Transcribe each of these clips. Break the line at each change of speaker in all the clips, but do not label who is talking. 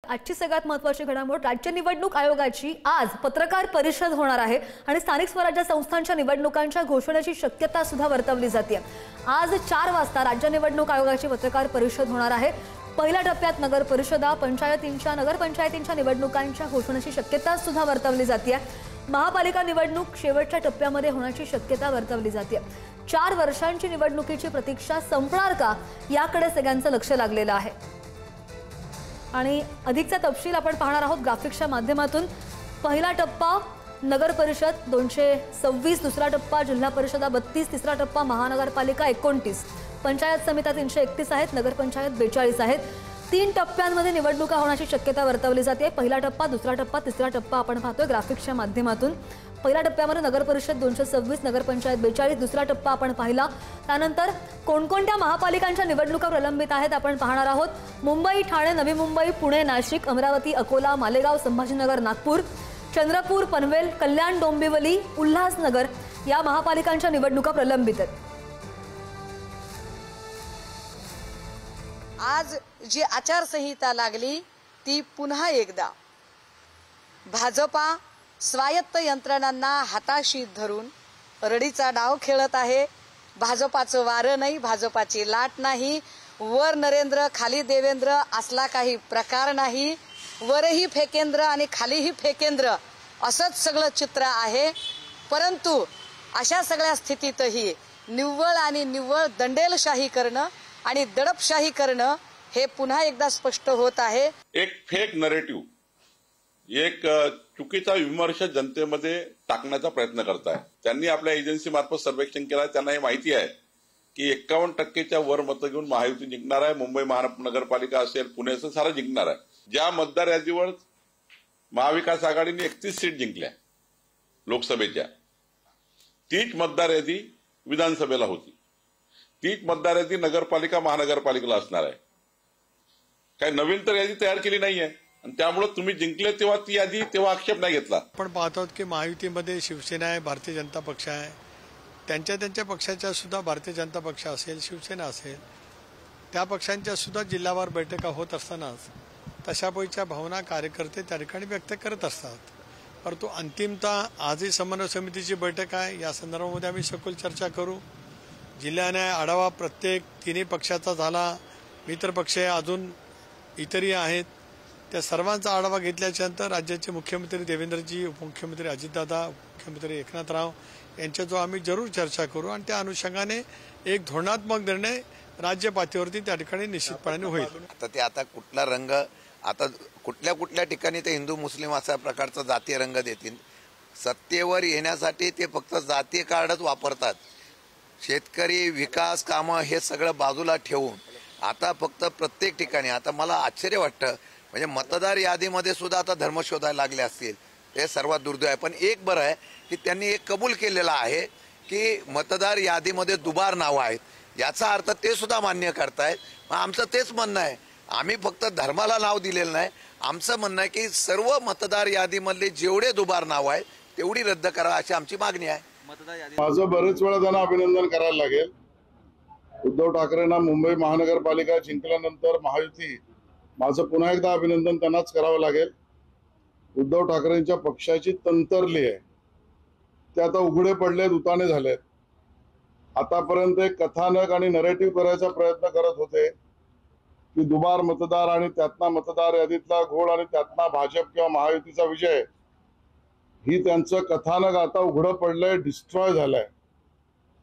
आजची सगळ्यात महत्त्वाची घडामोड, राज्य निवडणूक आयोगाची आज पत्रकार परिषद होणार आहे आणि स्थानिक स्वराज्य संस्थांच्या निवडणुकांच्या घोषणेची शक्यता सुद्धा वर्तवली जाते। आज 4 वाजता राज्य निवडणूक आयोगाची पत्रकार परिषद होणार आहे। पहिल्या टप्प्यात नगर परिषदा, नगरपंचायतींच्या निवडणुकांच्या घोषणेची शक्यता सुद्धा वर्तवली जाते। महापालिका निवडणूक शेवटच्या टप्प्यामध्ये होण्याची शक्यता वर्तवली जाते। 4 वर्षांची निवडणुकीची प्रतीक्षा संपणार का याकडे सगळ्यांचं लक्ष लागलेलं आहे आणि अधिकचा तपशील आपण पाहणार आहोत ग्राफिक्सच्या माध्यमातून। पहिला टप्पा नगर परिषद 226, दुसरा टप्पा जिल्हा परिषदा 32, तिसरा टप्पा महानगरपालिका 29, पंचायत समित्या 331 आहेत, नगरपंचायत 42 आहेत। 3 टप्प्यांमध्ये निवडणुका होण्याची शक्यता वर्तवली जाते। पहिला टप्पा, दुसरा टप्पा, तिसरा टप्पा आपण पाहतोय ग्राफिक्सच्या माध्यमातून। पहिल्या टप्प्यामध्ये नगर परिषद 226, नगरपंचायत 42, दुसरा टप्पा आपण पाहिला। त्यानंतर कोणकोणत्या महापालिकांच्या निवडणुका प्रलंबित आहेत आपण पाहणार आहोत। मुंबई, ठाणे, नवी मुंबई, पुणे, नाशिक, अमरावती, अकोला, मालेगाव, संभाजीनगर, नागपूर, चंद्रपूर, पनवेल, कल्याण, डोंबिवली, उल्हासनगर या महापालिकांच्या निवडणुका प्रलंबित आहेत।
आज जी आचारसंहिता लागली ती पुन्हा एकदा भाजपा स्वायत्त यंत्रणांना हाताशी धरून रडीचा डाव खेळत आहे। भाजपाचं वारं नाही, भाजपाची लाट नाही, वर नरेंद्र खाली देवेंद्र असला काही प्रकार नाही, वरही फेकेंद्र आणि खालीही फेकेंद्र असंच सगळं चित्र आहे। परंतु अशा सगळ्या स्थितीतही निव्वळ आणि निव्वळ दंडेलशाही करणं आणि दडपशाही करणं हे पुन्हा एकदा स्पष्ट होत आहे।
एक फेक नरेटिव्ह, एक चुकीचा विमर्श जनतेमध्ये टाकण्याचा प्रयत्न करताय। त्यांनी आपल्या एजन्सी मार्फत सर्वेक्षण केलं, त्यांना हे माहिती आहे की 51% वर मतं घेऊन महायुती जिंकणार आहे। मुंबई महानगरपालिका असेल, पुणे असेल, सारं जिंकणार आहे। ज्या मतदार यादीवर महाविकास आघाडीने 31 सीट जिंकल्या लोकसभेच्या, तीच मतदार यादी विधानसभेला होती, तीच मतदार यादी नगरपालिका महानगरपालिकेला असणार आहे। काही नवीन तर यादी तयार केली नाहीये आणि त्यामुळे तुम्ही जिंकले तेव्हा ती यादी तेव्हा आक्षेप नाही घेतला।
आपण पाहतो की महायुतीमध्ये शिवसेना आहे, भारतीय जनता पक्ष आहे, त्यांच्या पक्षाच्या सुद्धा भारतीय जनता पक्ष असेल, शिवसेना असेल, त्या पक्षांच्या सुद्धा जिल्हावार बैठका होत असतानाच तशापैकीच्या भावना कार्यकर्ते त्या ठिकाणी व्यक्त करत असतात। परंतु अंतिमतः आजही समन्वय समितीची बैठक आहे, या संदर्भामध्ये आम्ही सखोल चर्चा करू। जिल्ह्याने आढावा प्रत्येक तिन्ही पक्षाचा झाला, मित्र पक्ष अजून इतरही आहेत, त्या सर्वांचा आढावा घेतल्याच्या नंतर राज्याचे मुख्यमंत्री देवेंद्रजी, उपमुख्यमंत्री अजितदादा, मुख्यमंत्री एकनाथराव यांच्या जो आम्ही जरूर चर्चा करू आणि त्या अनुषंगाने एक धोरणात्मक निर्णय राज्य पातळीवरती त्या ठिकाणी निश्चितपणे होईल।
आता कुठला रंग, आता कुठल्या ठिकाणी ते हिंदू मुस्लिम अशा प्रकारचा जातीय रंग देतील। सत्तेवर येण्यासाठी ते फक्त जातीय कार्डच वापरतात। शेतकरी, विकास कामं हे सगळं बाजूला ठेवून आता फक्त प्रत्येक ठिकाणी, आता मला आश्चर्य वाटतं म्हणजे मतदार यादीमध्ये सुद्धा आता धर्म शोधायला लागले असतील, हे सर्वात दुर्दैव आहे। पण एक बरं आहे की त्यांनी एक कबूल केलेलं आहे की मतदार यादीमध्ये दुबार नावं आहेत, याचा अर्थ ते सुद्धा मान्य करतायत। आमचं तेच म्हणणं आहे, आम्ही फक्त धर्माला नाव दिलेलं नाही, आमचं म्हणणं आहे की सर्व मतदार यादीमधले जेवढे दुबार नावं आहेत तेवढी रद्द करा अशी आमची मागणी आहे।
माझं बरेच वेळा त्यांना अभिनंदन करायला लागेल। उद्धव ठाकरेंना मुंबई महानगरपालिका जिंकल्यानंतर महायुती, माझं पुन्हा एकदा अभिनंदन त्यांनाच करावं लागेल। उद्धव ठाकरेंच्या पक्षाची तंत्रली आहे, ते आता उघडे पडलेत, उताने झालेत। आतापर्यंत एक कथानक आणि नरेटिव्ह करायचा प्रयत्न करत होते की दुबार मतदार आणि त्यातला मतदार यादीतला घोळ आणि त्यातला भाजप किंवा महायुतीचा विजय, ही त्यांचं कथानक आता उघडं पडलंय, डिस्ट्रॉय झालंय।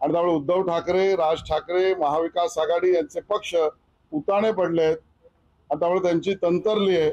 आणि त्यामुळे उद्धव ठाकरे, राज ठाकरे, महाविकास आघाडी यांचे पक्ष उताने पडलेत आणि त्यामुळे त्यांची तंत्रली आहे।